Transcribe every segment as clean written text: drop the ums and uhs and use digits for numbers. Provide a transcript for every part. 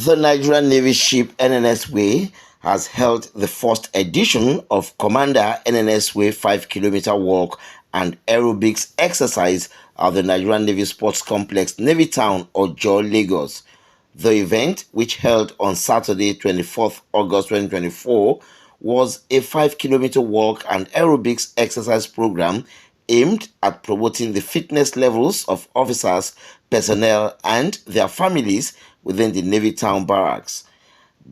The Nigerian Navy ship NNS Way has held the first edition of Commander NNS Way 5-kilometer walk and aerobics exercise at the Nigerian Navy Sports Complex, Navy Town, Ojo, Lagos. The event, which held on Saturday, 24th August 2024, was a 5-kilometer walk and aerobics exercise program aimed at promoting the fitness levels of officers, personnel, and their families within the Navy Town barracks.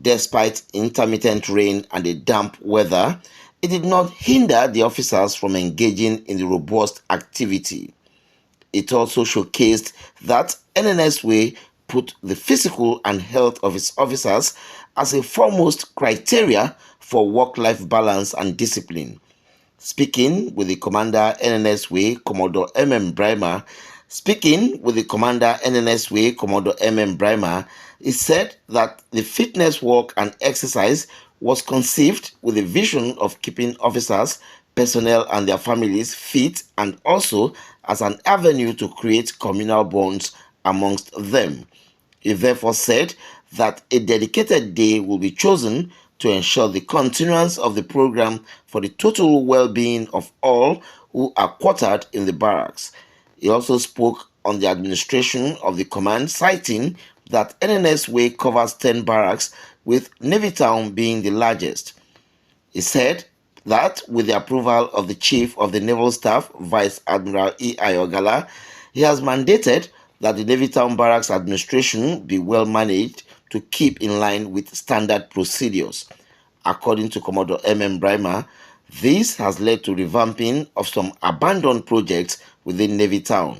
Despite intermittent rain and a damp weather, it did not hinder the officers from engaging in the robust activity. It also showcased that NNS Way put the physical and health of its officers as a foremost criteria for work-life balance and discipline. Speaking with the Commander NNS Way, Commodore M.M. Brimer, he said that the fitness walk and exercise was conceived with a vision of keeping officers, personnel and their families fit, and also as an avenue to create communal bonds amongst them. He therefore said that a dedicated day will be chosen to ensure the continuance of the program for the total well-being of all who are quartered in the barracks. He also spoke on the administration of the command, citing that NNS Way covers 10 barracks, with Navy Town being the largest. He said that with the approval of the Chief of the Naval Staff, Vice Admiral E. Ayogala, he has mandated that the Navy Town Barracks administration be well managed to keep in line with standard procedures. According to Commodore M.M. Brimer, this has led to revamping of some abandoned projects within Navy Town.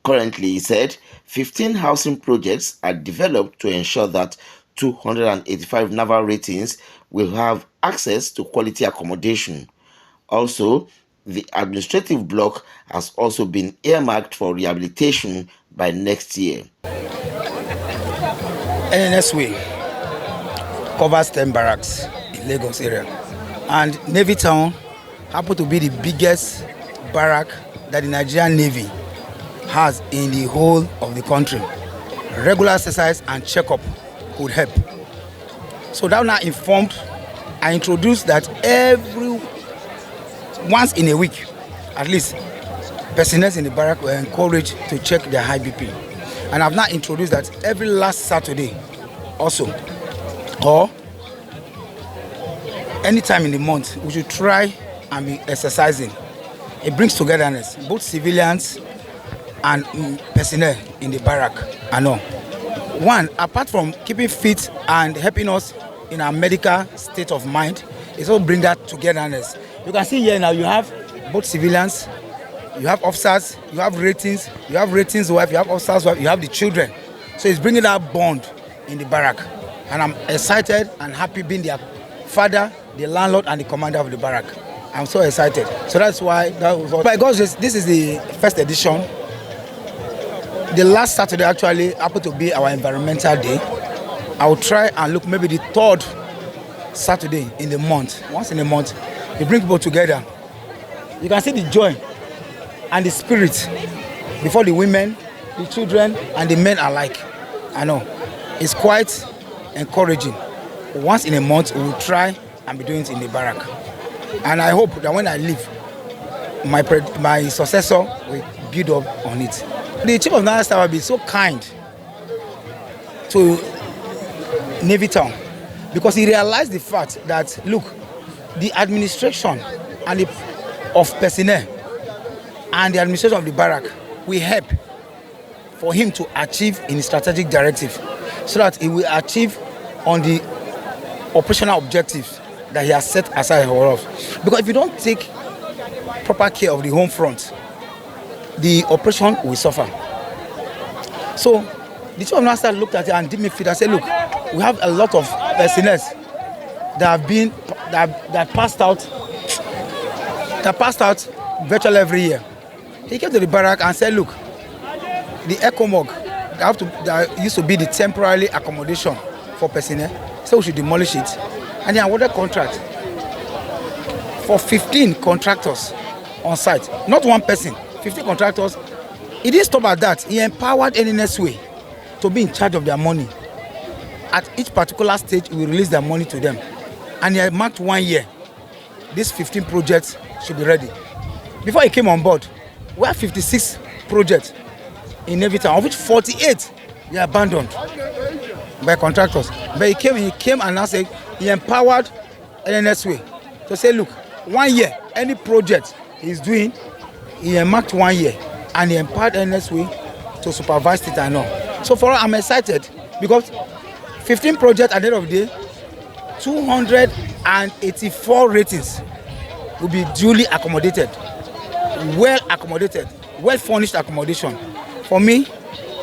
Currently, he said, 15 housing projects are developed to ensure that 285 naval ratings will have access to quality accommodation. Also, the administrative block has also been earmarked for rehabilitation by next year. NNS Way covers 10 barracks in Lagos area, and Navy Town happens to be the biggest barrack that the Nigerian Navy has in the whole of the country. Regular exercise and checkup could help. So that now informed, I introduced that once in a week, at least, personnel in the barrack were encouraged to check their high BP. And I've now introduced that every last Saturday also, or anytime in the month, we should try and be exercising. It brings togetherness, both civilians and personnel in the barrack. And all. One, apart from keeping fit and helping us in our medical state of mind, it also brings that togetherness. You can see here now you have both civilians, you have officers, you have ratings wife, you have officers wife, you have the children. So it's bringing that bond in the barrack. And I'm excited and happy being their father, the landlord, and the commander of the barrack. I'm so excited. So that's why that was all. By God's grace, this is the first edition. The last Saturday actually happened to be our environmental day. I will try and look maybe the third Saturday in the month. Once in a month, we bring people together. You can see the joy and the spirit before the women, the children, and the men alike. I know it's quite encouraging. Once in a month, we will try and be doing it in the barrack. And I hope that when I leave, my successor will build up on it. The Chief of Naval Staff will be so kind to Navy Town because he realized the fact that, look, the administration and of personnel and the administration of the barrack will help for him to achieve in his strategic directive so that he will achieve on the operational objectives that he has set aside for us. Because if you don't take proper care of the home front, the operation will suffer. So the Chief of Naval Staff looked at it and did me fit and said, look, we have a lot of personnel that passed out virtually every year. He came to the barrack and said, look, the ECOMOG that used to be the temporary accommodation for personnel, so we should demolish it. And he awarded contract for 15 contractors on site, not one person, 15 contractors. He didn't stop at that. He empowered NNS Way to be in charge of their money. at each particular stage, we release the money to them. And he marked 1 year. These 15 projects should be ready. Before he came on board, we had 56 projects in Navy Town, of which 48 were abandoned by contractors. But he came and now said he empowered NSWA to say, look, 1 year, any project he's doing, he marked 1 year, and he empowered NSWA to supervise it and all. So for us, I'm excited because 15 projects at the end of the day, 284 ratings will be duly accommodated, well furnished accommodation. For me,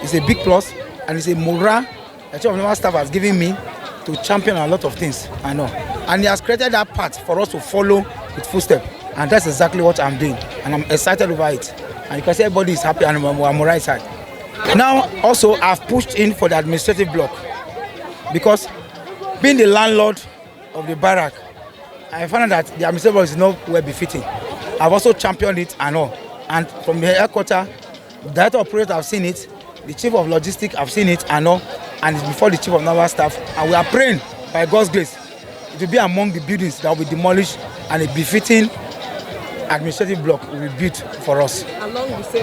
it's a big plus, and it's a morale the Chief of Naval Staff has given me to champion a lot of things. I know, and he has created that path for us to follow with footsteps, and that's exactly what I'm doing, and I'm excited over it. And you can see everybody is happy, and I'm on the right side. Now, also, I've pushed in for the administrative block because being the landlord of the barrack, I found that the administrative block is not well befitting. I've also championed it and all. And from the headquarters, the director of operations have seen it, the chief of logistics have seen it and all, and it's before the chief of naval staff. And we are praying by God's grace it will be among the buildings that will be demolished, and a befitting administrative block will be built for us. Along the same